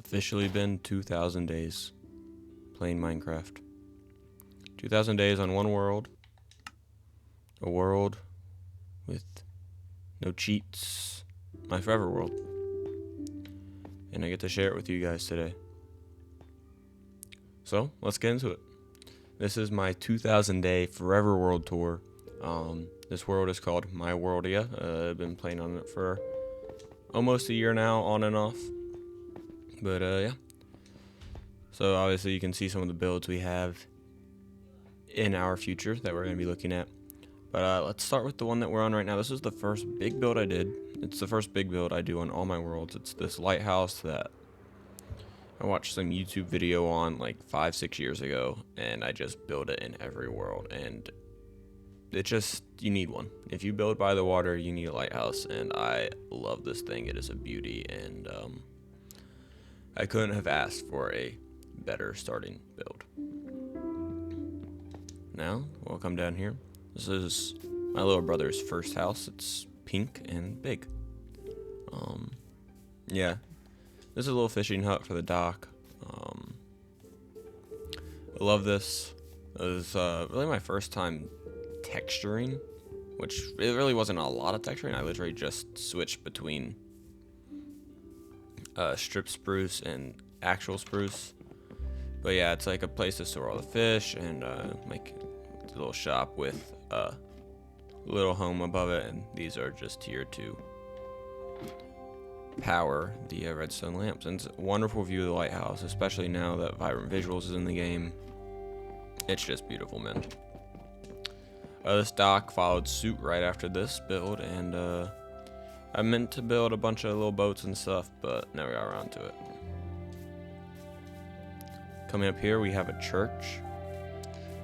officially been 2,000 days playing Minecraft. 2,000 days on one world. A world with no cheats. My forever world. And I get to share it with you guys today. So, let's get into it. This is my 2,000 day forever world tour. This world is called My Worldia. I've been playing on it for almost a year now, on and off. But yeah. So obviously you can see some of the builds we have in our future that we're going to be looking at. But let's start with the one that we're on right now. This is the first big build I did. It's the first big build I do on all my worlds. It's this lighthouse that I watched some YouTube video on like 5-6 years ago, and I just built it in every world. And it just, you need one. If you build by the water, you need a lighthouse, and I love this thing. It is a beauty, and I couldn't have asked for a better starting build. Now, we'll come down here. This is my little brother's first house. It's pink and big. Yeah, this is a little fishing hut for the dock. I love this. It was really my first time texturing, which it really wasn't a lot of texturing. I literally just switched between strip spruce and actual spruce. But yeah, it's like a place to store all the fish, and like a little shop with a little home above it, and these are just here to power the redstone lamps. And it's a wonderful view of the lighthouse, especially now that Vibrant Visuals is in the game. It's just beautiful, man. This dock followed suit right after this build, and I meant to build a bunch of little boats and stuff, but never got around to it. Coming up here, we have a church.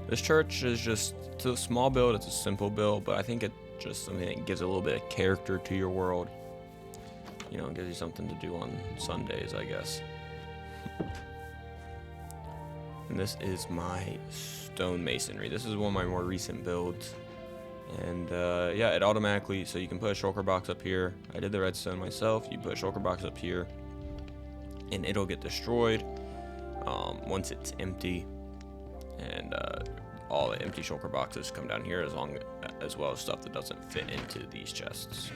This church is just, it's a small build, it's a simple build, but I think it's just something that gives a little bit of character to your world. You know, it gives you something to do on Sundays, I guess. And this is my stone masonry. This is one of my more recent builds. And yeah, it automatically, so you can put a shulker box up here. I did the redstone myself. You put a shulker box up here, and it'll get destroyed once it's empty. And all the empty shulker boxes come down here, as well as stuff that doesn't fit into these chests,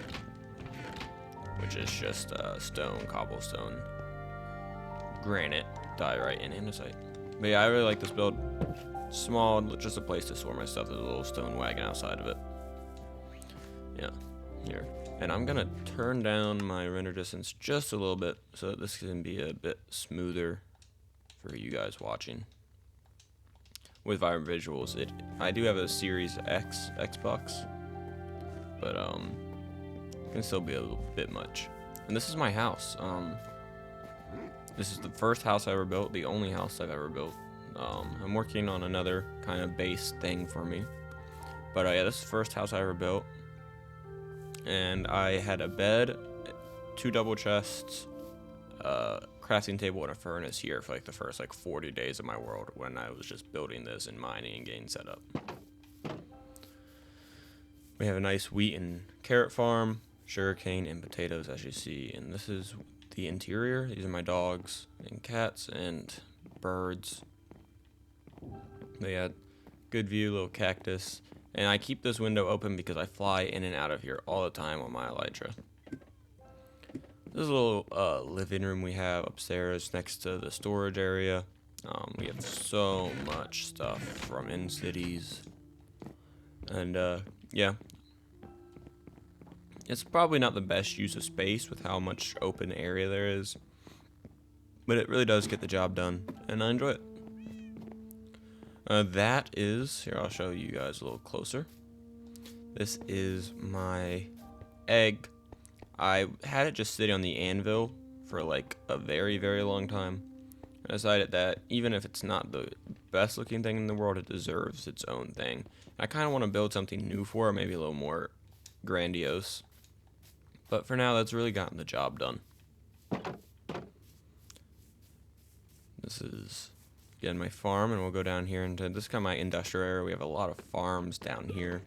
which is just stone, cobblestone, granite, diorite, and andesite. But yeah, I really like this build. Small, just a place to store my stuff. There's a little stone wagon outside of it. Yeah, here. And I'm gonna turn down my render distance just a little bit so that this can be a bit smoother for you guys watching. With Vibrant Visuals, I do have a Series X Xbox, but it can still be a little bit much. And this is my house. This is the first house I ever built, the only house I've ever built. I'm working on another kind of base thing for me. But yeah, this is the first house I ever built. And I had a bed, 2 double chests, crafting table, and a furnace here for like the first 40 days of my world when I was just building this and mining and getting set up. We have a nice wheat and carrot farm, sugarcane, and potatoes, as you see. And this is the interior. These are my dogs and cats and birds. They had good view, little cactus. And I keep this window open because I fly in and out of here all the time on my Elytra. This is a little living room we have upstairs next to the storage area. We have so much stuff from in cities. And yeah. It's probably not the best use of space with how much open area there is. But it really does get the job done, and I enjoy it. That is, here I'll show you guys a little closer. This is my egg. I had it just sitting on the anvil for like a very, very long time. I decided that even if it's not the best looking thing in the world, it deserves its own thing. I kind of want to build something new for it, maybe a little more grandiose. But for now, that's really gotten the job done. This is, again, my farm, and we'll go down here into this is kind of my industrial area. We have a lot of farms down here.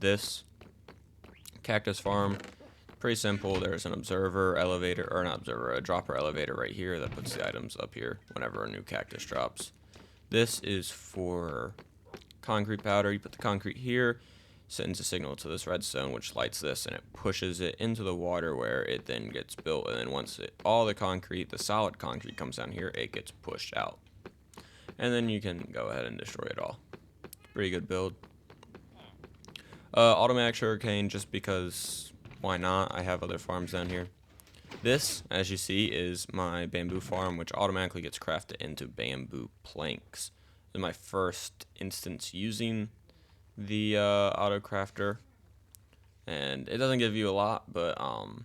This cactus farm Pretty simple. There's an observer elevator, or not observer, a dropper elevator right here that puts the items up here whenever a new cactus drops. This is for concrete powder. You put the concrete here, sends a signal to this redstone, which lights this, and it pushes it into the water where it then gets built. And then once all the concrete, the solid concrete comes down here, it gets pushed out. And then you can go ahead and destroy it all. Pretty good build. Automatic sugarcane, just because why not? I have other farms down here. This, as you see, is my bamboo farm, which automatically gets crafted into bamboo planks. This is my first instance using the auto crafter, and it doesn't give you a lot, but you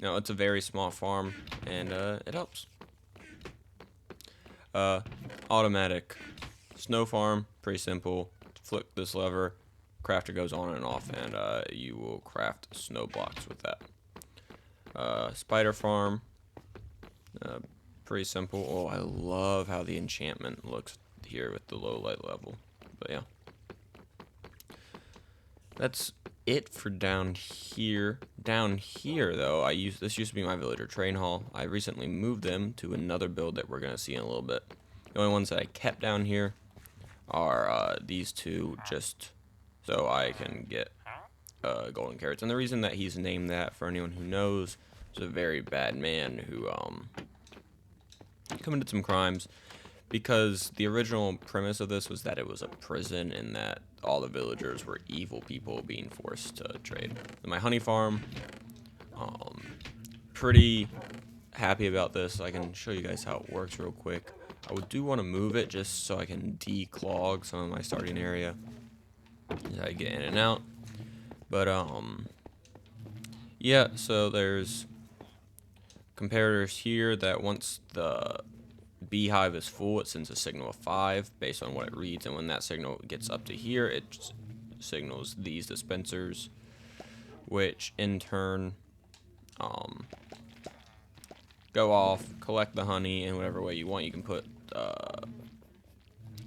know, it's a very small farm, and it helps. Automatic snow farm, pretty simple. Flick this lever, crafter goes on and off, and you will craft snow blocks with that. Spider farm, pretty simple. Oh, I love how the enchantment looks here with the low light level. But yeah, that's it for down here. Down here, though, this used to be my villager train hall. I recently moved them to another build that we're gonna see in a little bit. The only ones that I kept down here are these two, just so I can get golden carrots. And the reason that he's named that, for anyone who knows, is a very bad man who committed some crimes, because the original premise of this was that it was a prison and that all the villagers were evil people being forced to trade. And my honey farm, pretty happy about this. I can show you guys how it works real quick. I do want to move it just so I can declog some of my starting area as I get in and out. But yeah, so there's comparators here that once the beehive is full, it sends a signal of 5 based on what it reads, and when that signal gets up to here, it signals these dispensers, which in turn go off, collect the honey in whatever way you want. You can put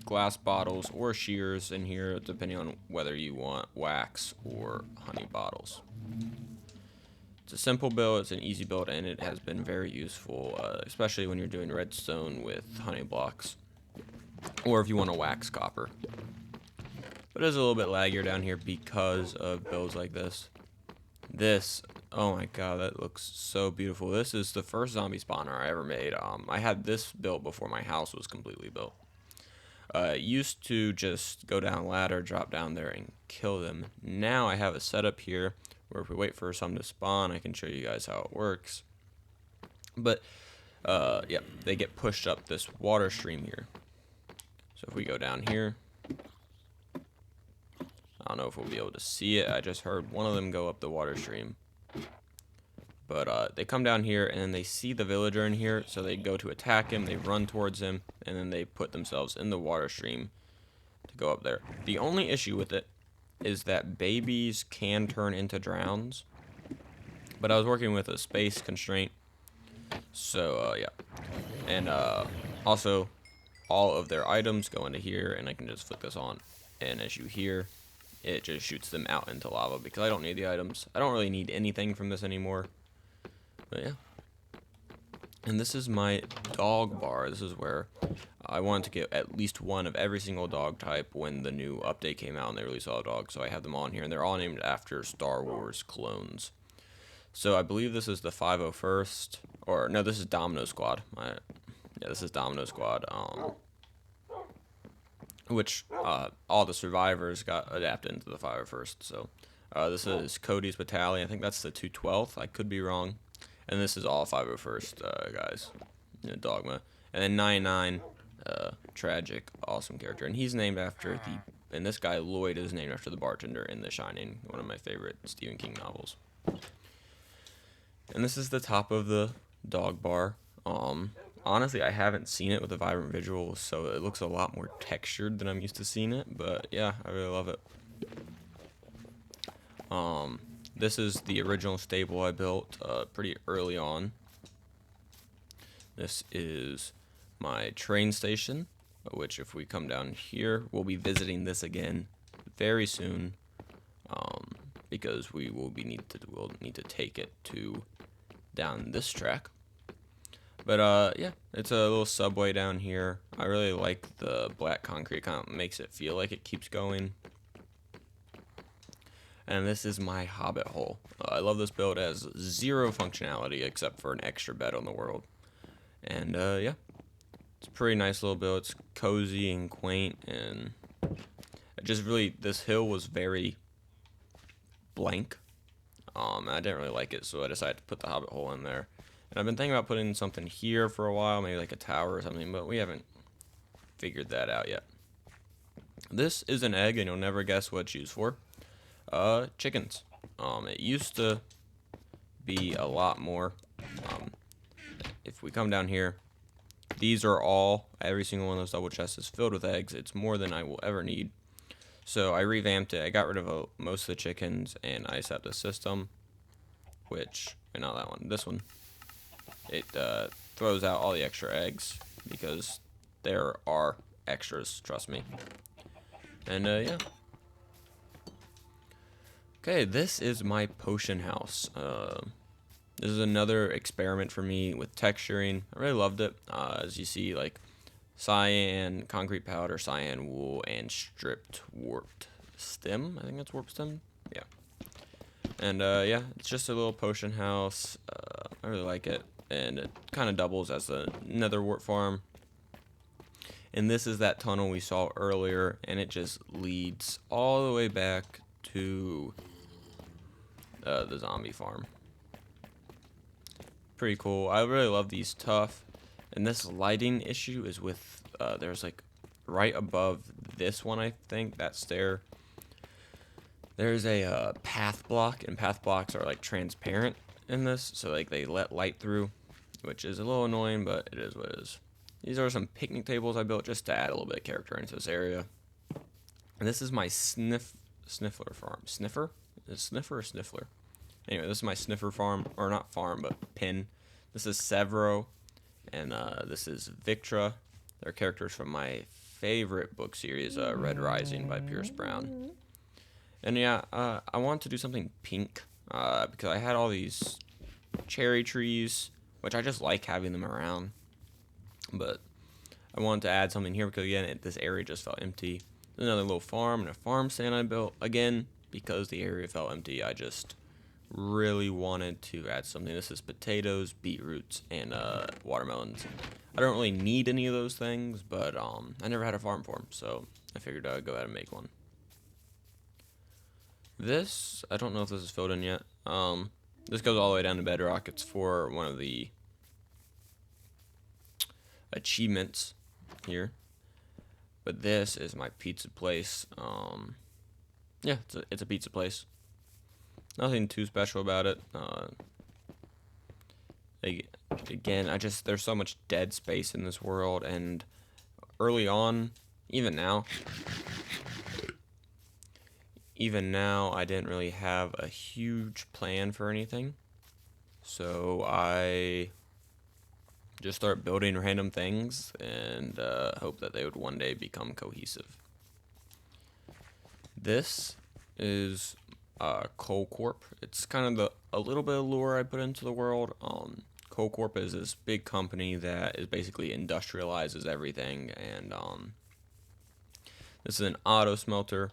glass bottles or shears in here, depending on whether you want wax or honey bottles. It's a simple build, it's an easy build, and it has been very useful, especially when you're doing redstone with honey blocks, or if you want to wax copper. But it is a little bit laggier down here because of builds like this. This, oh my god, that looks so beautiful. This is the first zombie spawner I ever made. I had this built before my house was completely built. Used to just go down a ladder, drop down there, and kill them. Now I have a setup here where if we wait for some to spawn, I can show you guys how it works. But, yeah, they get pushed up this water stream here. So if we go down here, I don't know if we'll be able to see it. I just heard one of them go up the water stream. But they come down here, and then they see the villager in here, so they go to attack him, they run towards him, and then they put themselves in the water stream to go up there. The only issue with it is that babies can turn into drowns, but I was working with a space constraint, so yeah. And also, all of their items go into here, and I can just flick this on, and as you hear, it just shoots them out into lava, because I don't need the items. I don't really need anything from this anymore. But yeah. And this is my dog bar. This is where I wanted to get at least one of every single dog type when the new update came out and they released all the dogs. So I have them on here, and they're all named after Star Wars clones. So I believe this is the 501st, or no, this is Domino Squad. Yeah, this is Domino Squad. Which all the survivors got adapted into the 501st. So this is Cody's battalion. I think that's the 212th. I could be wrong. And this is all 501st guys, you know, Dogma. And then 99, tragic, awesome character. And he's named after and this guy Lloyd is named after the bartender in The Shining, one of my favorite Stephen King novels. And this is the top of the dog bar. Honestly, I haven't seen it with the vibrant visuals, so it looks a lot more textured than I'm used to seeing it. But yeah, I really love it. This is the original stable I built pretty early on. This is my train station, which if we come down here, we'll be visiting this again very soon. because we'll need to take it to down this track. But yeah, it's a little subway down here. I really like the black concrete, kind of makes it feel like it keeps going. And this is my hobbit hole. I love this build. It has zero functionality except for an extra bed on the world. And yeah, it's a pretty nice little build. It's cozy and quaint, and it just really, this hill was very blank. I didn't really like it, so I decided to put the hobbit hole in there. And I've been thinking about putting something here for a while, maybe like a tower or something, but we haven't figured that out yet. This is an egg, and you'll never guess what it's used for. Chickens. It used to be a lot more. If we come down here, these are every single one of those double chests is filled with eggs. It's more than I will ever need. So I revamped it. I got rid of most of the chickens, and I set the system, not that one, this one. It throws out all the extra eggs because there are extras, trust me. And yeah. Okay, this is my potion house. This is another experiment for me with texturing. I really loved it. As you see, like cyan, concrete powder, cyan wool, and stripped warped stem. I think that's warped stem. Yeah. And yeah, it's just a little potion house. I really like it, and it kind of doubles as a nether wart farm. And this is that tunnel we saw earlier, and it just leads all the way back to the zombie farm. Pretty cool. I really love these tough. And this lighting issue is with there's like right above this one, I think, that stair. There's a path block, and path blocks are like transparent in this, so like they let light through, which is a little annoying, but it is what it is. These are some picnic tables I built just to add a little bit of character into this area. And this is my sniffler farm. Sniffer? Is it sniffer or sniffler? Anyway, this is my sniffer farm, or not farm, but pin. This is Severo, and this is Victra. They're characters from my favorite book series, Red Rising by Pierce Brown. And yeah, I wanted to do something pink, because I had all these cherry trees, which I just like having them around. But I wanted to add something here because, again, this area just felt empty. There's another little farm and a farm stand I built. Again, because the area felt empty, I just really wanted to add something. This is potatoes, beetroots, and watermelons. I don't really need any of those things, but I never had a farm for them, so I figured I'd go ahead and make one. This, I don't know if this is filled in yet. This goes all the way down to bedrock. It's for one of the achievements here. But this is my pizza place. Yeah, it's a pizza place. Nothing too special about it. Again, there's so much dead space in this world, and early on, even now, I didn't really have a huge plan for anything. So I just start building random things and hope that they would one day become cohesive. This is Coal Corp. It's kind of a little bit of lore I put into the world. Coal Corp is this big company that is basically industrializes everything, and this is an auto smelter.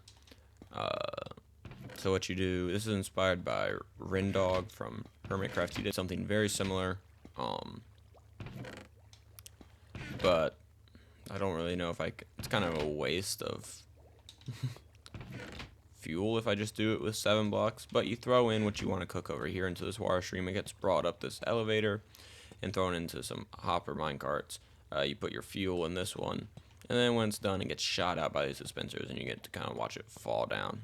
So what you do, this is inspired by Rendog from Hermitcraft. He did something very similar, but I don't really know if it's kind of a waste of fuel if I just do it with 7 blocks, but you throw in what you want to cook over here into this water stream. It gets brought up this elevator and thrown into some hopper minecarts. You put your fuel in this one, and then when it's done, it gets shot out by these dispensers, and you get to kind of watch it fall down.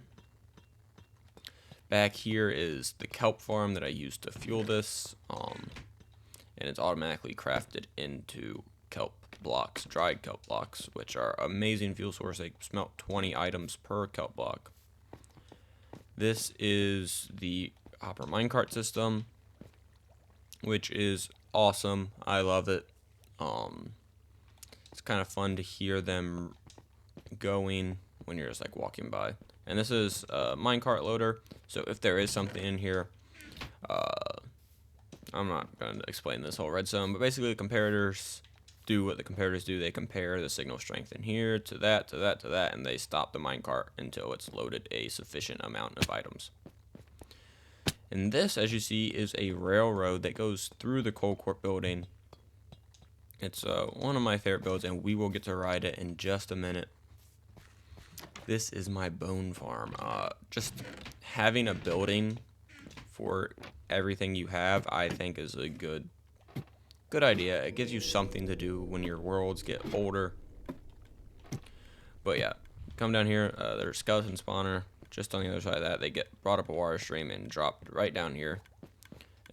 Back here is the kelp farm that I used to fuel this, and it's automatically crafted into kelp blocks, dried kelp blocks, which are amazing fuel source. They smelt 20 items per kelp block. This is the hopper minecart system, which is awesome. I love it. It's kind of fun to hear them going when you're just like walking by. And this is a minecart loader. So if there is something in here, I'm not going to explain this whole redstone, but basically the comparators do what the comparators do. They compare the signal strength in here to that, to that, to that, and they stop the minecart until it's loaded a sufficient amount of items. And this, as you see, is a railroad that goes through the coal court building. It's one of my favorite builds, and we will get to ride it in just a minute. This is my bone farm. Just having a building for everything you have, I think, is a good idea. It gives you something to do when your worlds get older. But yeah, come down here. There's a skeleton spawner just on the other side of that. They get brought up a water stream and dropped right down here.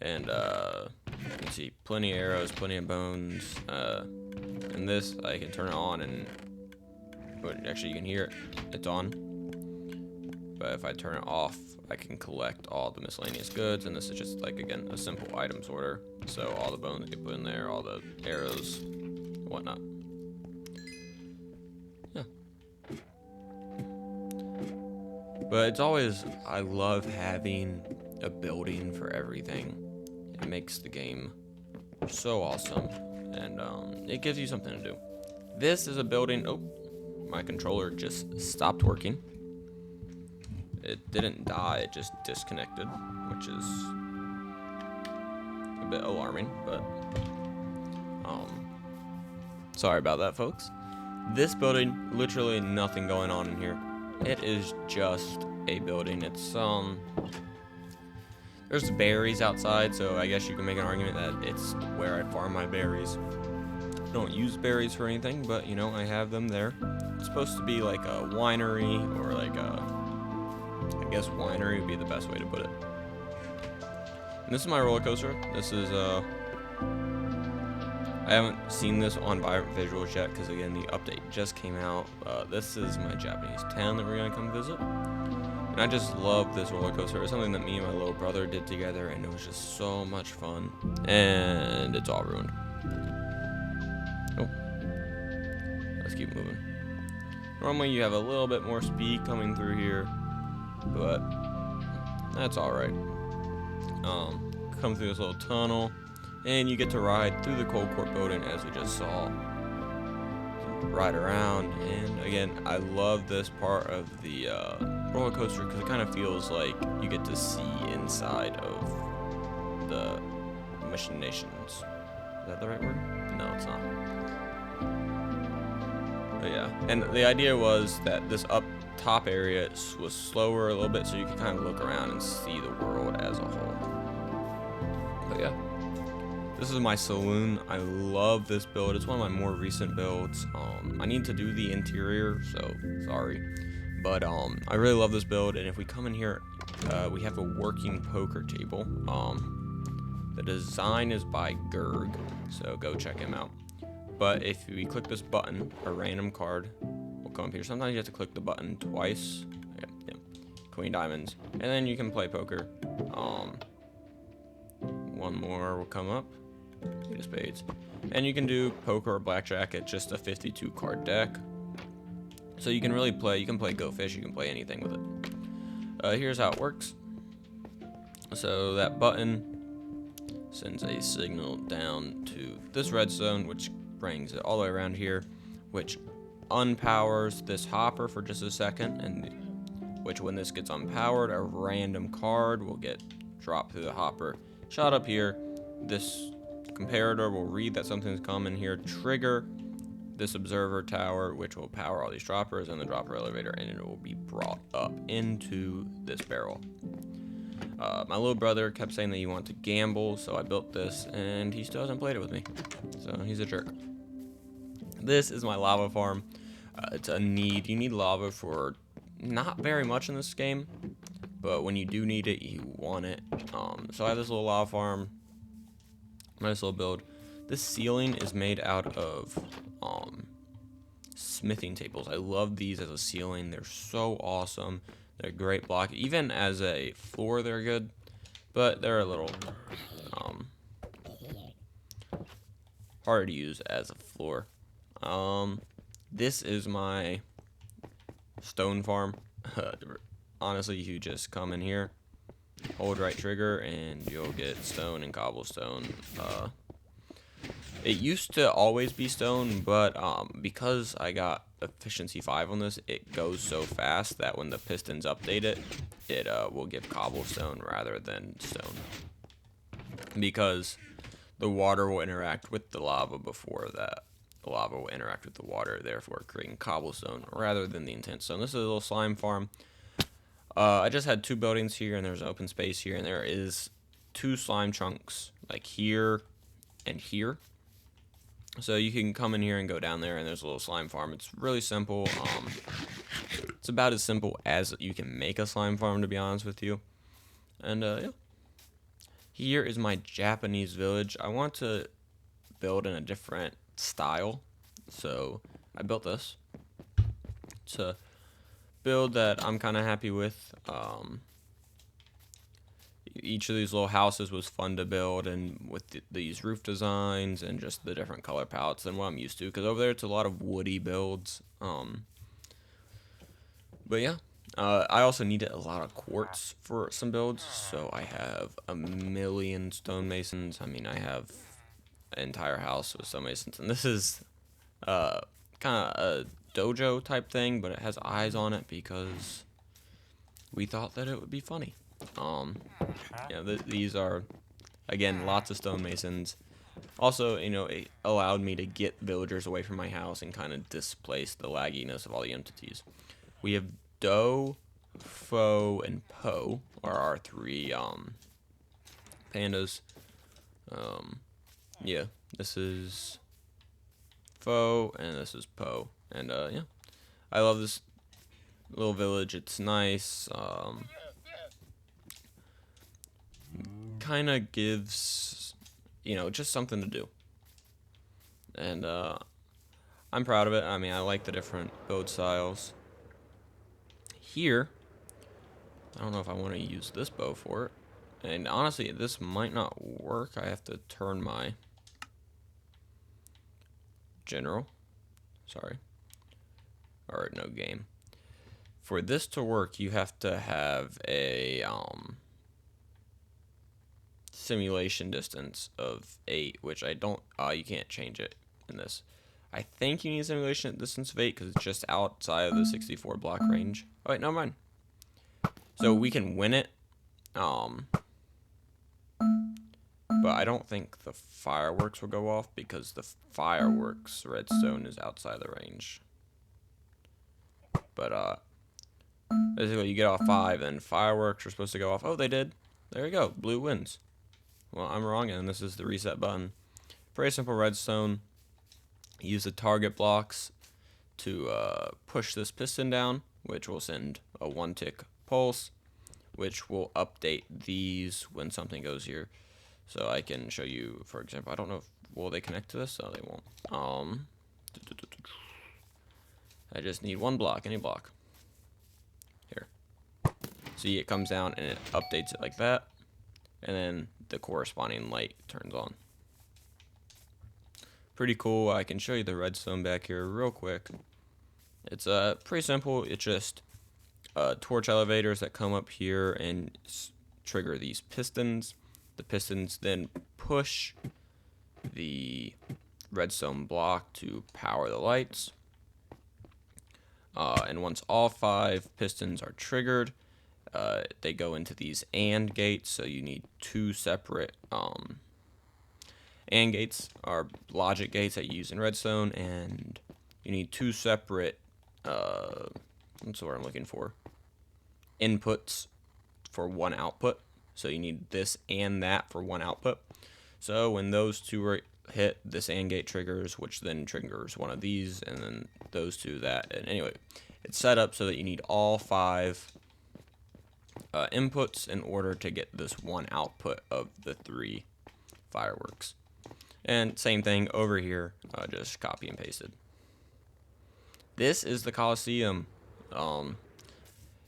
And you can see plenty of arrows, plenty of bones. And this, I can turn it on, and actually you can hear it. It's on. But if I turn it off, I can collect all the miscellaneous goods, and this is just, like, again, a simple item sorter. So all the bones get put in there, all the arrows, whatnot. Yeah. But it's always, I love having a building for everything. It makes the game so awesome, and it gives you something to do. This is a building. Oh, my controller just stopped working. It didn't die, it just disconnected, which is a bit alarming, but sorry about that, folks. This building, literally nothing going on in here. It is just a building. It's there's berries outside, so I guess you can make an argument that it's where I farm my berries. I don't use berries for anything, but, you know, I have them there. It's supposed to be like a winery, or like a, I guess winery would be the best way to put it. And this is my roller coaster. This is, I haven't seen this on Vibrant Visuals yet, because again, the update just came out. This is my Japanese town that we're going to come visit. And I just love this roller coaster. It's something that me and my little brother did together, and it was just so much fun. And it's all ruined. Oh. Let's keep moving. Normally you have a little bit more speed coming through here, but that's alright. Come through this little tunnel, and you get to ride through the coal court building, as we just saw. Ride around, and again, I love this part of the roller coaster because it kind of feels like you get to see inside of the machinations. Is that the right word? No, it's not. But yeah, and the idea was that this up top area was slower a little bit, so you could kind of look around and see the world as a whole. But yeah, this is my saloon. I love this build. It's one of my more recent builds. I need to do the interior, so sorry. But I really love this build, and if we come in here, we have a working poker table. The design is by Gerg, so go check him out. But if we click this button, a random card will come up here. Sometimes you have to click the button twice. Yeah. Queen diamonds, and then you can play poker. One more will come up. Eight of spades, and you can do poker or blackjack at just a 52 card deck. So you can really play. You can play Go Fish. You can play anything with it. Here's how it works. So that button sends a signal down to this redstone, which brings it all the way around here, which unpowers this hopper for just a second, and which, when this gets unpowered, a random card will get dropped through the hopper, shot up here. This comparator will read that something's coming here, trigger this observer tower, which will power all these droppers and the dropper elevator, and it will be brought up into this barrel. My little brother kept saying that he wanted to gamble, so I built this, and he still hasn't played it with me, so he's a jerk. This is my lava farm. It's a need. You need lava for not very much in this game, but when you do need it, you want it. So I have this little lava farm. Nice little build. This ceiling is made out of smithing tables. I love these as a ceiling. They're so awesome. They're a great block. Even as a floor, they're good, but they're a little hard to use as a floor. This is my stone farm. honestly, you just come in here, hold right trigger, and you'll get stone and cobblestone. It used to always be stone, but because I got efficiency 5 on this, it goes so fast that when the pistons update it, it will give cobblestone rather than stone. Because the water will interact with the lava before that. The lava will interact with the water, therefore creating cobblestone rather than the intense stone. This is a little slime farm. I just had 2 buildings here, and there's an open space here, and there is 2 slime chunks, like here and here. So you can come in here and go down there, and there's a little slime farm. It's really simple. It's about as simple as you can make a slime farm, to be honest with you. And yeah. Here is my Japanese village. I want to build in a different style, so I built this. It's a build that I'm kind of happy with. Each of these little houses was fun to build, and with these roof designs and just the different color palettes than what I'm used to, because over there it's a lot of woody builds. But yeah, I also needed a lot of quartz for some builds, so I have a million stonemasons. I mean, I have an entire house with stonemasons, and this is kind of a dojo type thing, but it has eyes on it because we thought that it would be funny. Yeah, these are, again, lots of stonemasons. Also, you know, it allowed me to get villagers away from my house and kind of displace the lagginess of all the entities. We have Do, Fo, and Po are our 3 pandas. Yeah, this is Fo and this is Po. And yeah, I love this little village. It's nice. Kind of gives, you know, just something to do. And I'm proud of it. I mean, I like the different build styles. Here, I don't know if I want to use this bow for it. And honestly, this might not work. I have to turn my general. Sorry. Or no game. For this to work, you have to have a simulation distance of 8, which I don't, you can't change it in this. I think you need a simulation distance of 8 because it's just outside of the 64 block range. Oh wait, never mind. So we can win it, but I don't think the fireworks will go off because the fireworks redstone is outside the range. But basically you get off 5 and fireworks are supposed to go off. Oh, they did. There you go. Blue wins. Well, I'm wrong, and this is the reset button. Very simple redstone. Use the target blocks to push this piston down, which will send a 1-tick pulse, which will update these when something goes here. So I can show you, for example, I don't know if, will they connect to this? Oh, they won't. I just need 1 block, any block. Here. See, it comes down and it updates it like that, and then the corresponding light turns on. Pretty cool. I can show you the redstone back here real quick. It's pretty simple. It's just torch elevators that come up here and trigger these pistons. The pistons then push the redstone block to power the lights. And once all 5 pistons are triggered, they go into these AND gates, so you need 2 separate AND gates are logic gates that you use in redstone, and you need 2 separate what's the word I'm looking for? Inputs for 1 output. So you need this and that for 1 output. So when those 2 are hit, this AND gate triggers, which then triggers one of these, and then those 2 that. And anyway, it's set up so that you need all 5 inputs in order to get this 1 output of the 3 fireworks. And same thing over here, just copy and pasted. This is the Coliseum.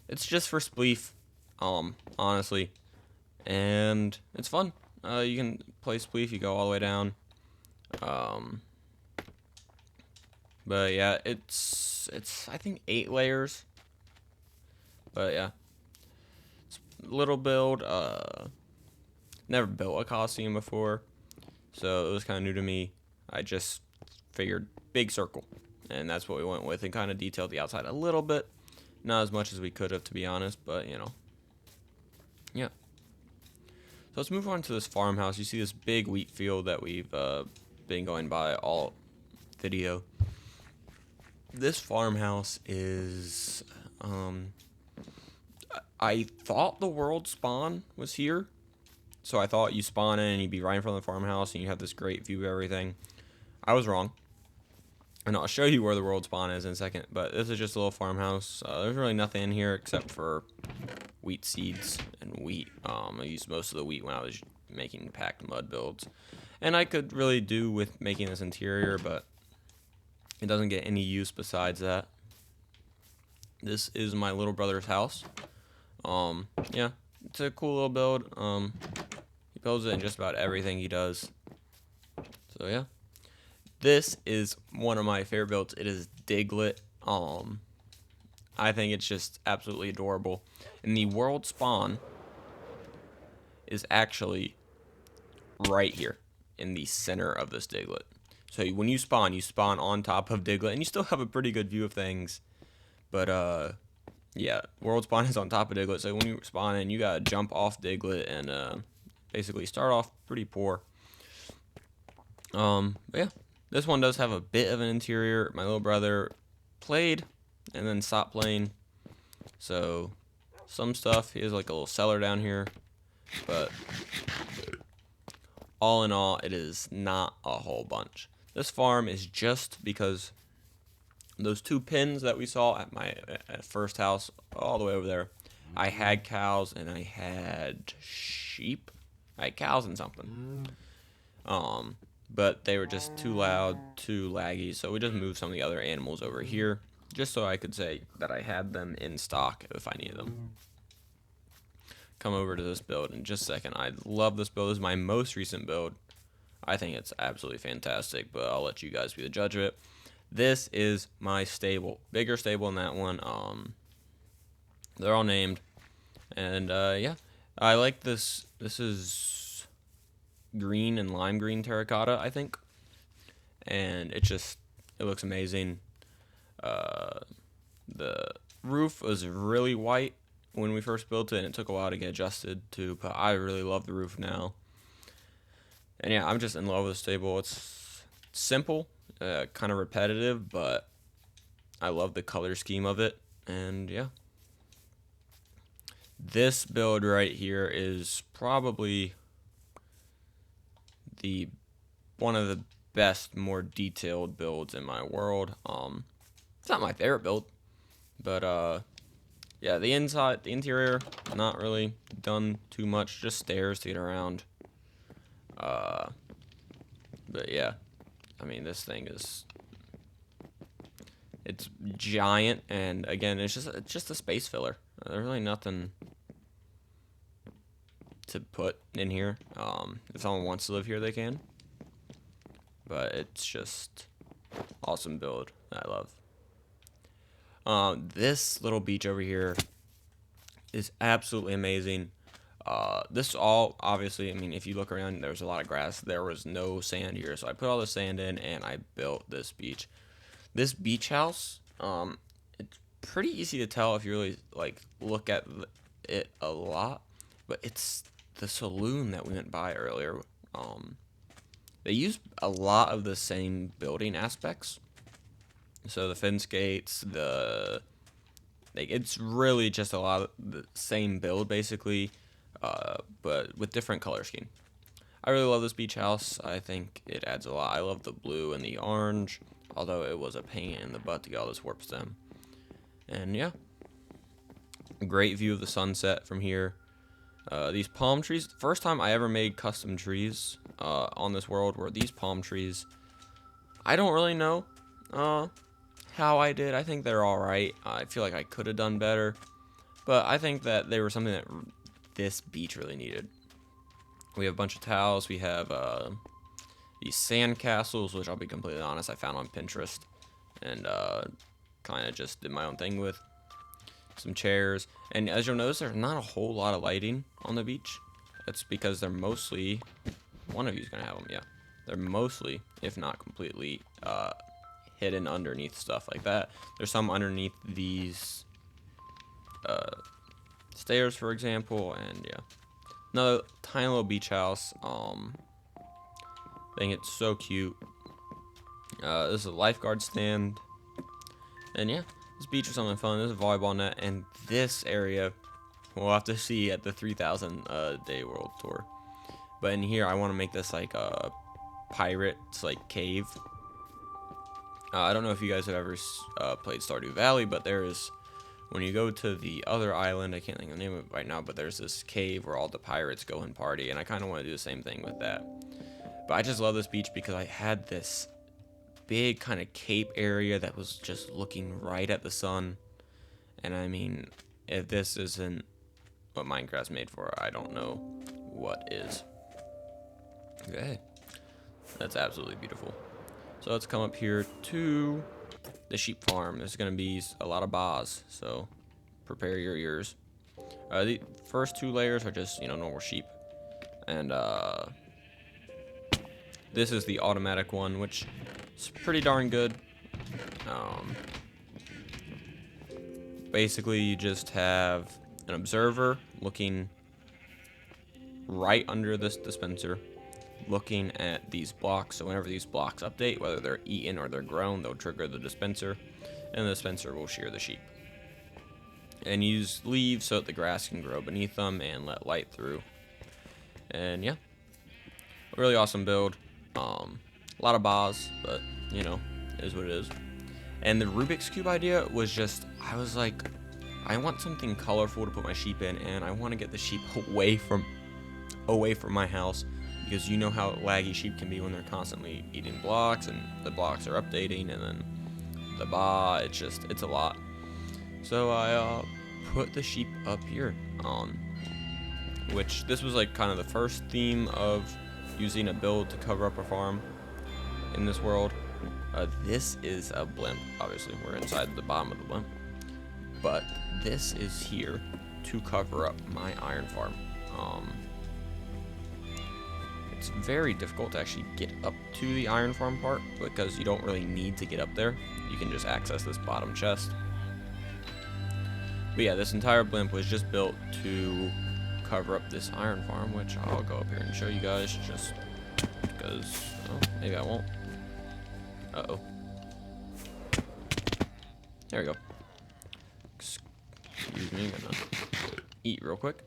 It's just for spleef, honestly, and it's fun. You can play spleef, you go all the way down. But yeah, it's I think 8 layers. But yeah, little build. Never built a Coliseum before, so it was kind of new to me. I just figured big circle, and that's what we went with, and kind of detailed the outside a little bit. Not as much as we could have, to be honest, but you know. Yeah. So let's move on to this farmhouse. You see this big wheat field that we've been going by all video. This farmhouse is, I thought the world spawn was here. So I thought you spawn in and you'd be right in front of the farmhouse and you have this great view of everything. I was wrong. And I'll show you where the world spawn is in a second. But this is just a little farmhouse. There's really nothing in here except for wheat seeds and wheat. I used most of the wheat when I was making packed mud builds. And I could really do with making this interior, but it doesn't get any use besides that. This is my little brother's house. Yeah, it's a cool little build. He builds it in just about everything he does. So yeah. This is one of my favorite builds. It is Diglett. I think it's just absolutely adorable. And the world spawn is actually right here in the center of this Diglett. So when you spawn on top of Diglett, and you still have a pretty good view of things. But yeah, world spawn is on top of Diglett. So when you spawn in, you gotta jump off Diglett and basically start off pretty poor. But yeah, this one does have a bit of an interior. My little brother played and then stopped playing. So some stuff, he has like a little cellar down here, but all in all, it is not a whole bunch. This farm is just because those two pins that we saw at my first house, all the way over there, I had cows and I had sheep. I had cows and something. But they were just too loud, too laggy, so we just moved some of the other animals over here, just so I could say that I had them in stock if I needed them. Come over to this build in just a second. I love this build. This is my most recent build. I think it's absolutely fantastic, but I'll let you guys be the judge of it. This is my stable. Bigger stable than that one. They're all named. And yeah, I like this. This is green and lime green terracotta, I think. And it looks amazing. The roof was really white when we first built it, and it took a while to get adjusted to, but I really love the roof now. And yeah, I'm just in love with the stable. It's simple, kind of repetitive, but I love the color scheme of it. And yeah, this build right here is probably one of the best, more detailed builds in my world. It's not my favorite build, but yeah, the interior, not really done too much, just stairs to get around. But yeah, I mean, this thing it's giant, and again, it's just a space filler. There's really nothing to put in here. If someone wants to live here, they can. But it's just awesome build that I love. This little beach over here is absolutely amazing. This all, obviously, I mean, if you look around, there's a lot of grass. There was no sand here, so I put all the sand in, and I built this beach. This beach house, it's pretty easy to tell if you really, like, look at it a lot, but it's the saloon that we went by earlier. They use a lot of the same building aspects. So the fence gates, it's really just a lot of the same build, basically, but with different color scheme. I really love this beach house. I think it adds a lot. I love the blue and the orange, although it was a pain in the butt to get all this warp stem. And yeah, great view of the sunset from here. These palm trees, the first time I ever made custom trees on this world were these palm trees. I don't really know how I did. I think they're alright. I feel like I could have done better, but I think that they were something that this beach really needed. We have a bunch of towels. We have these sand castles, which I'll be completely honest, I found on Pinterest and kind of just did my own thing with. some chairs, and as you'll notice, there's not a whole lot of lighting on the beach. That's because they're mostly, one of you's gonna have them, yeah. They're mostly, if not completely, hidden underneath stuff like that. There's some underneath these stairs, for example, and yeah. Another tiny little beach house. I think it's so cute. This is a lifeguard stand, and yeah, this beach is something fun. This is a volleyball net, and this area we'll have to see at the 3,000 day world tour. But in here, I want to make this like a pirate's like cave. I don't know if you guys have ever played Stardew Valley, but there is, when you go to the other island, I can't think of the name of it right now, but there's this cave where all the pirates go and party, and I kind of want to do the same thing with that. But I just love this beach because I had this big kind of cape area that was just looking right at the sun. And I mean, if this isn't what Minecraft's made for, I don't know what is. Okay, that's absolutely beautiful. So let's come up here to the sheep farm. There's gonna be a lot of bars, so prepare your ears. The first 2 layers are just, you know, normal sheep, and this is the automatic one, which is pretty darn good. Basically, you just have an observer looking right under this dispenser, looking at these blocks. So whenever these blocks update, whether they're eaten or they're grown, they'll trigger the dispenser, and the dispenser will shear the sheep. And use leaves so that the grass can grow beneath them and let light through. And yeah, a really awesome build. A lot of bars, but you know, it is what it is. And the Rubik's Cube idea was just, I was like, I want something colorful to put my sheep in, and I want to get the sheep away from my house, because you know how laggy sheep can be when they're constantly eating blocks, and the blocks are updating, and then the bar, it's a lot. So I put the sheep up here, which this was like kind of the first theme of using a build to cover up a farm in this world. This is a blimp. Obviously, we're inside the bottom of the blimp, but this is here to cover up my iron farm. It's very difficult to actually get up to the iron farm part, because you don't really need to get up there. You can just access this bottom chest. But yeah, this entire blimp was just built to cover up this iron farm, which I'll go up here and show you guys, just because, oh, maybe I won't. Uh-oh. There we go. Excuse me, I'm gonna eat real quick.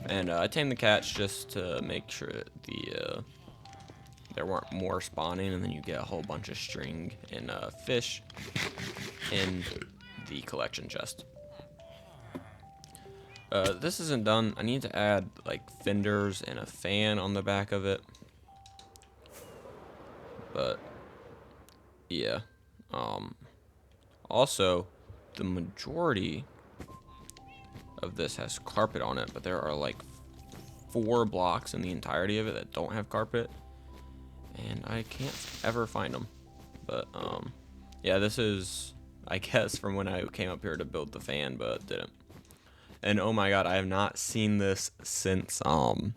And I tamed the cats just to make sure that there weren't more spawning, and then you get a whole bunch of string and fish in the collection chest. This isn't done. I need to add like fenders and a fan on the back of it. But yeah. Also, the majority of this has carpet on it, but there are like 4 blocks in the entirety of it that don't have carpet, and I can't ever find them. But yeah, this is, I guess, from when I came up here to build the fan, but didn't. And oh my god, I have not seen this since I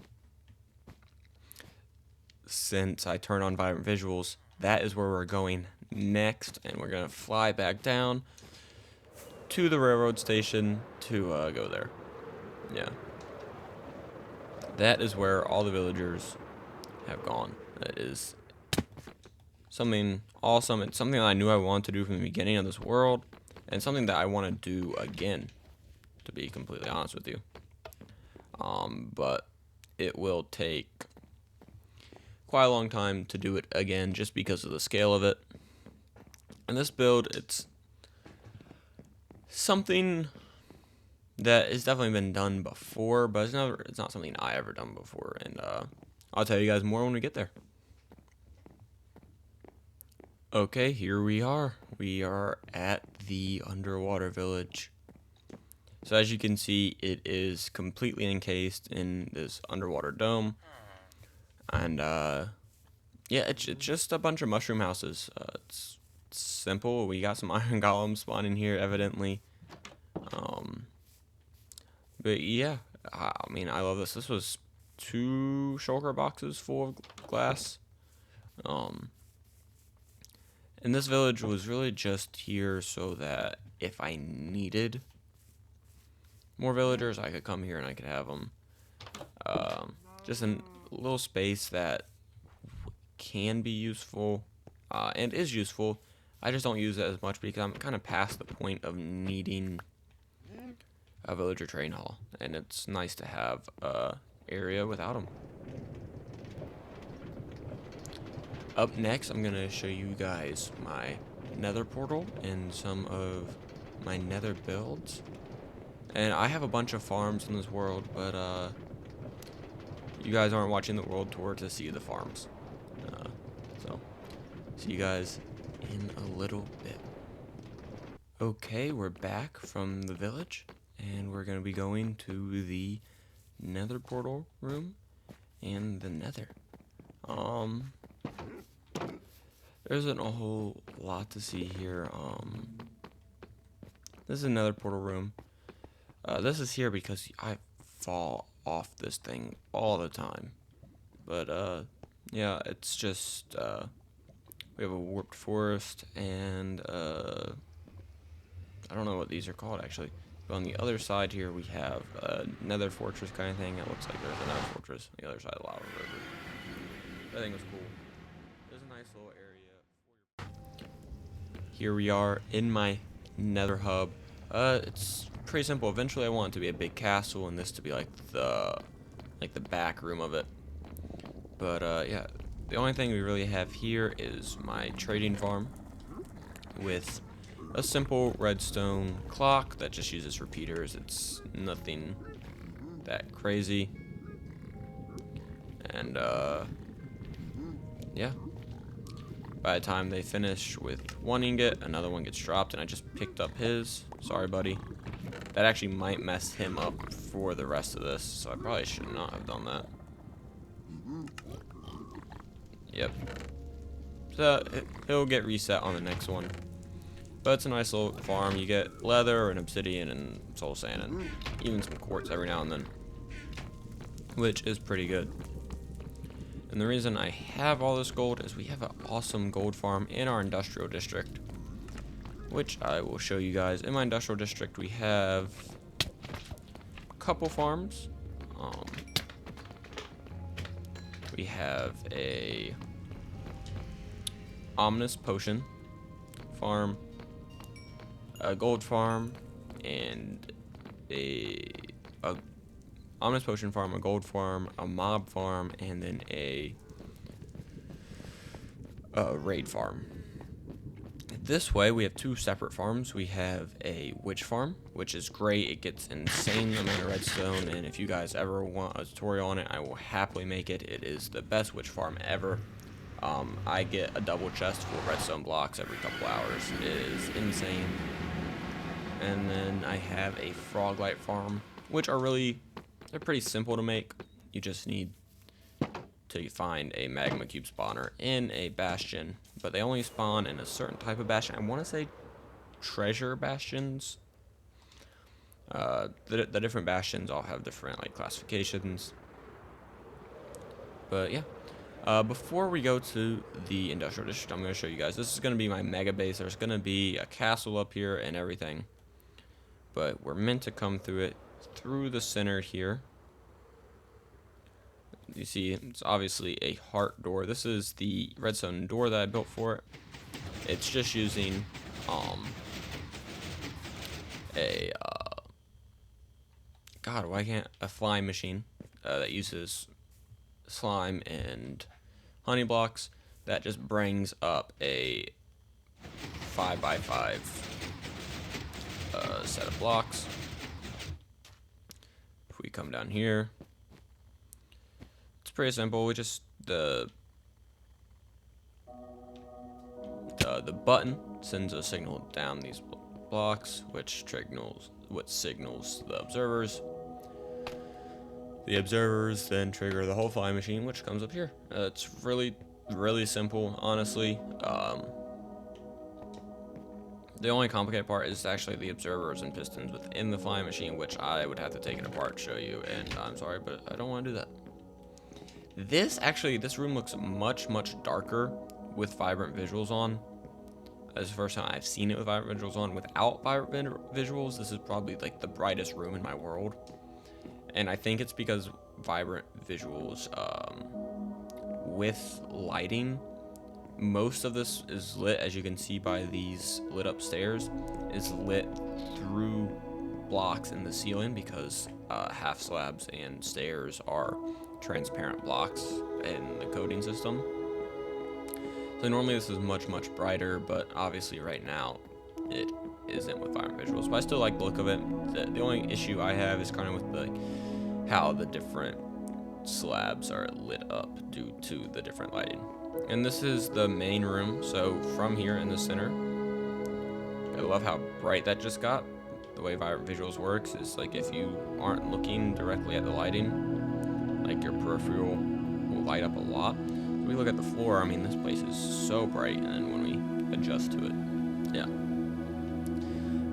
turned on Vibrant Visuals. That is where we're going next, and we're gonna fly back down to the railroad station to go there. Yeah, that is where all the villagers have gone. That is something awesome. It's something that I knew I wanted to do from the beginning of this world, and something that I want to do again, to be completely honest with you. But it will take quite a long time to do it again, just because of the scale of it. And this build, it's something that has definitely been done before, but it's not something I ever done before, and I'll tell you guys more when we get there. Okay, here we are. We are at the underwater village. So as you can see, it is completely encased in this underwater dome, and yeah, it's just a bunch of mushroom houses. It's simple. We got some iron golems spawning here, evidently. But yeah, I mean, I love this. This was 2 shulker boxes full of glass. Um, and this village was really just here so that if I needed more villagers, I could come here and I could have them. Just a little space that can be useful and is useful. I just don't use it as much because I'm kind of past the point of needing a villager train hall, and it's nice to have a area without them. Up next, I'm gonna show you guys my nether portal and some of my nether builds. And I have a bunch of farms in this world, but you guys aren't watching the world tour to see the farms. So, see you guys in a little bit. Okay, we're back from the village, and we're going to be going to the nether portal room and the nether. There isn't a whole lot to see here. This is another portal room. This is here because I fall off this thing all the time. But, yeah, it's just, we have a warped forest, and, I don't know what these are called, actually. But on the other side here, we have a nether fortress kind of thing. It looks like there's another fortress on the other side of the lava river. I think it was cool. There's a nice little area. Here we are in my nether hub. It's pretty simple. Eventually I want it to be a big castle and this to be like the back room of it. But yeah, the only thing we really have here is my trading farm with a simple redstone clock that just uses repeaters. It's nothing that crazy. And yeah. By the time they finish with one ingot, another one gets dropped, and I just picked up his. Sorry, buddy. That actually might mess him up for the rest of this, so I probably should not have done that. Yep. So, he'll get reset on the next one. But it's a nice little farm. You get leather and obsidian and soul sand and even some quartz every now and then, which is pretty good. And the reason I have all this gold is we have an awesome gold farm in our industrial district, which I will show you guys. In my industrial district, we have a couple farms. We have a ominous potion farm, a gold farm, and a ominous potion farm, a gold farm, a mob farm, and then a raid farm. This way we have 2 separate farms. We have a witch farm, which is great. It gets insane amount of redstone, and if you guys ever want a tutorial on it, I will happily make it. It is the best witch farm ever. I get a double chest full of redstone blocks every couple hours. It is insane. And then I have a froglight farm, which are they're pretty simple to make. You just need to find a magma cube spawner in a bastion, but they only spawn in a certain type of bastion. I want to say treasure bastions. The different bastions all have different classifications. But yeah, before we go to the industrial district, I'm going to show you guys. This is going to be my mega base. There's going to be a castle up here and everything, but we're meant to come through the center here. You see, it's obviously a heart door. This is the redstone door that I built for it. It's just using a flying machine that uses slime and honey blocks that just brings up a 5x5 set of blocks. If we come down here, it's pretty simple. We just the button sends a signal down these blocks, which signals the observers. The observers then trigger the whole flying machine, which comes up here. It's really simple, honestly. The only complicated part is actually the observers and pistons within the flying machine, which I would have to take it apart to show you, and I'm sorry, but I don't want to do that. This room looks much darker with vibrant visuals on. This is the first time I've seen it with vibrant visuals on. Without vibrant visuals, this is probably like the brightest room in my world. And I think it's because vibrant visuals, with lighting, most of this is lit, as you can see by these lit up stairs, is lit through blocks in the ceiling because half slabs and stairs are transparent blocks in the coding system. So normally this is much brighter, but obviously right now it isn't with vibrant visuals. But I still like the look of it. The only issue I have is kind of with how the different slabs are lit up due to the different lighting. And this is the main room. So from here in the center, I love how bright that just got. The way vibrant visuals works is like if you aren't looking directly at the lighting, like your peripheral will light up a lot. If we look at the floor, I mean, this place is so bright, and then when we adjust to it, yeah.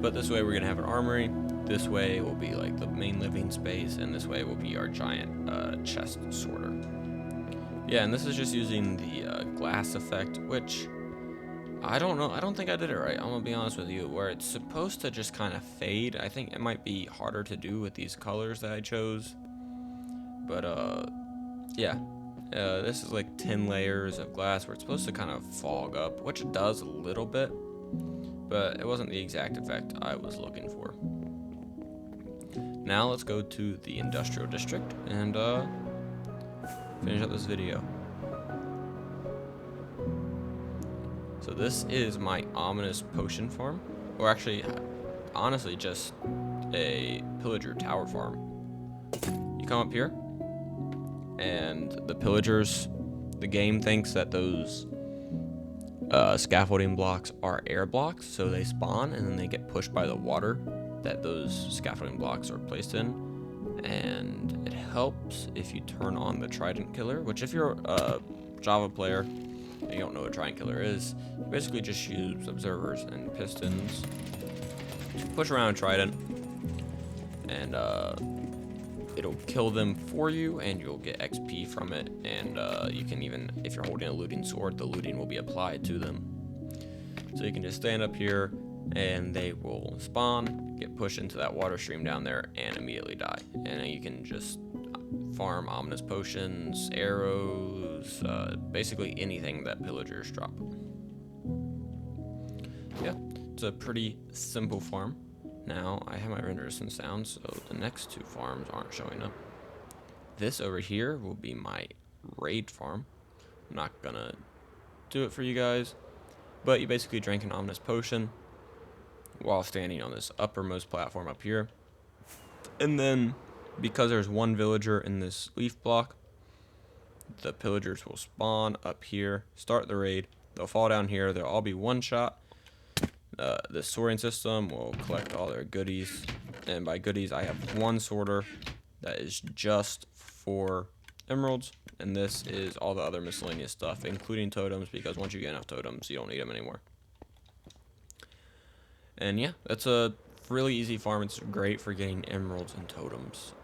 But this way we're gonna have an armory. This way will be like the main living space, and this way will be our giant chest sorter. Yeah, and this is just using the glass effect, which I don't know. I don't think I did it right. I'm gonna be honest with you. Where it's supposed to just kind of fade. I think it might be harder to do with these colors that I chose. But yeah. This is like 10 layers of glass where it's supposed to kind of fog up, which it does a little bit, but it wasn't the exact effect I was looking for. Now let's go to the industrial district and finish up this video. So this is my ominous potion farm, or actually, honestly, just a pillager tower farm. You come up here, and the pillagers, the game thinks that those scaffolding blocks are air blocks, so they spawn and then they get pushed by the water that those scaffolding blocks are placed in. And it helps if you turn on the trident killer, which if you're a Java player and you don't know what a trident killer is, you basically just use observers and pistons to push around a trident, and it'll kill them for you, and you'll get XP from it. And you can even, if you're holding a looting sword, the looting will be applied to them. So you can just stand up here, and they will spawn, get pushed into that water stream down there, and immediately die. And you can just farm ominous potions, arrows, basically anything that pillagers drop. Yeah, it's a pretty simple farm. Now, I have my render distance down, so the next two farms aren't showing up. This over here will be my raid farm. I'm not gonna do it for you guys, but you basically drink an ominous potion while standing on this uppermost platform up here. And then, because there's one villager in this leaf block, the pillagers will spawn up here, start the raid, they'll fall down here, they'll all be one shot. The sorting system will collect all their goodies, and by goodies I have one sorter that is just for emeralds, and this is all the other miscellaneous stuff, including totems, because once you get enough totems you don't need them anymore. And yeah, that's a really easy farm. It's great for getting emeralds and totems.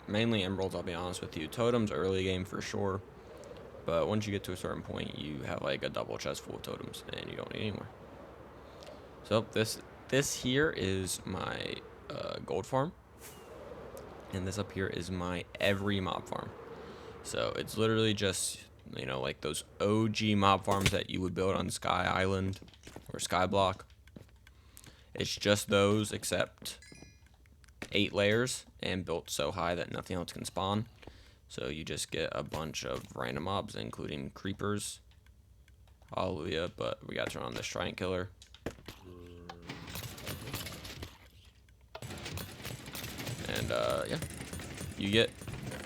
Mainly emeralds, I'll be honest with you. Totems early game for sure, but once you get to a certain point you have like a double chest full of totems and you don't need any more. So this here is my gold farm, and this up here is my every mob farm. So it's literally just, you know, like those OG mob farms that you would build on Sky Island or Skyblock. It's just those, except 8 layers and built so high that nothing else can spawn. So you just get a bunch of random mobs, including creepers. Hallelujah, but we gotta turn on this trident killer. And yeah, you get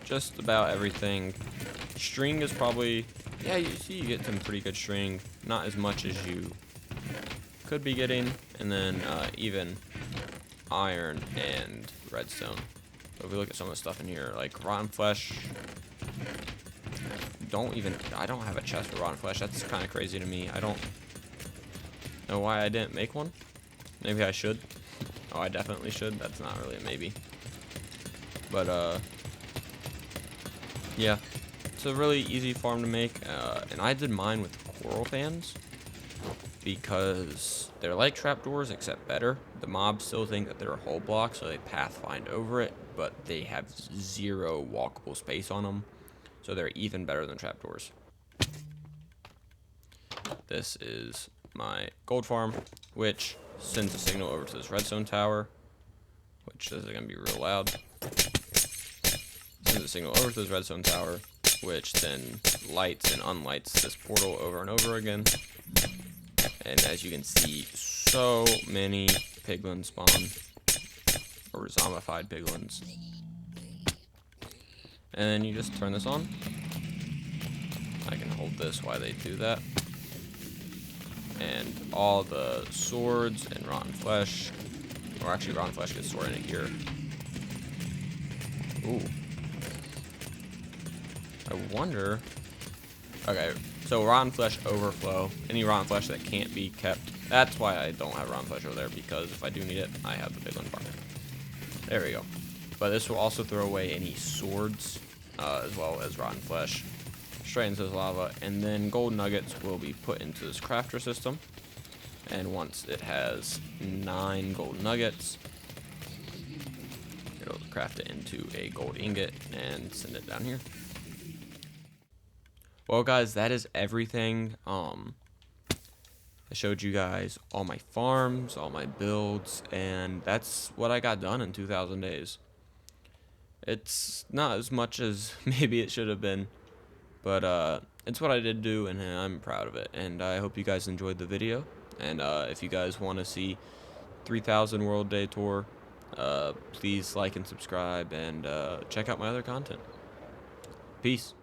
just about everything. String is probably, yeah, you see you get some pretty good string, not as much as you could be getting, and then even iron and redstone. So if we look at some of the stuff in here, like rotten flesh, I don't have a chest for rotten flesh. That's kind of crazy to me. I don't Know why I didn't make one? Maybe I should. Oh, I definitely should. That's not really a maybe. But, yeah. It's a really easy farm to make. And I did mine with coral fans because they're like trapdoors, except better. The mobs still think that they're a whole block, so they pathfind over it, but they have 0 walkable space on them. So they're even better than trapdoors. This is my gold farm, which sends a signal over to this redstone tower, which is going to be real loud. Sends a signal over to this redstone tower, which then lights and unlights this portal over and over again. And as you can see, so many piglins spawn, or zombified piglins. And then you just turn this on. I can hold this while they do that. And all the swords and rotten flesh, or actually rotten flesh gets stored in here. Ooh. I wonder. Okay, so rotten flesh overflow. Any rotten flesh that can't be kept. That's why I don't have rotten flesh over there, because if I do need it, I have the piglin farm. There we go. But this will also throw away any swords, as well as rotten flesh, straight into the lava. And then gold nuggets will be put into this crafter system. And once it has 9 gold nuggets, it'll craft it into a gold ingot and send it down here. Well, guys, that is everything. I showed you guys all my farms, all my builds, and that's what I got done in 2,000 days. It's not as much as maybe it should have been, but it's what I did do, and I'm proud of it. And I hope you guys enjoyed the video. And if you guys want to see 3,000 World Day Tour, please like and subscribe, and check out my other content. Peace.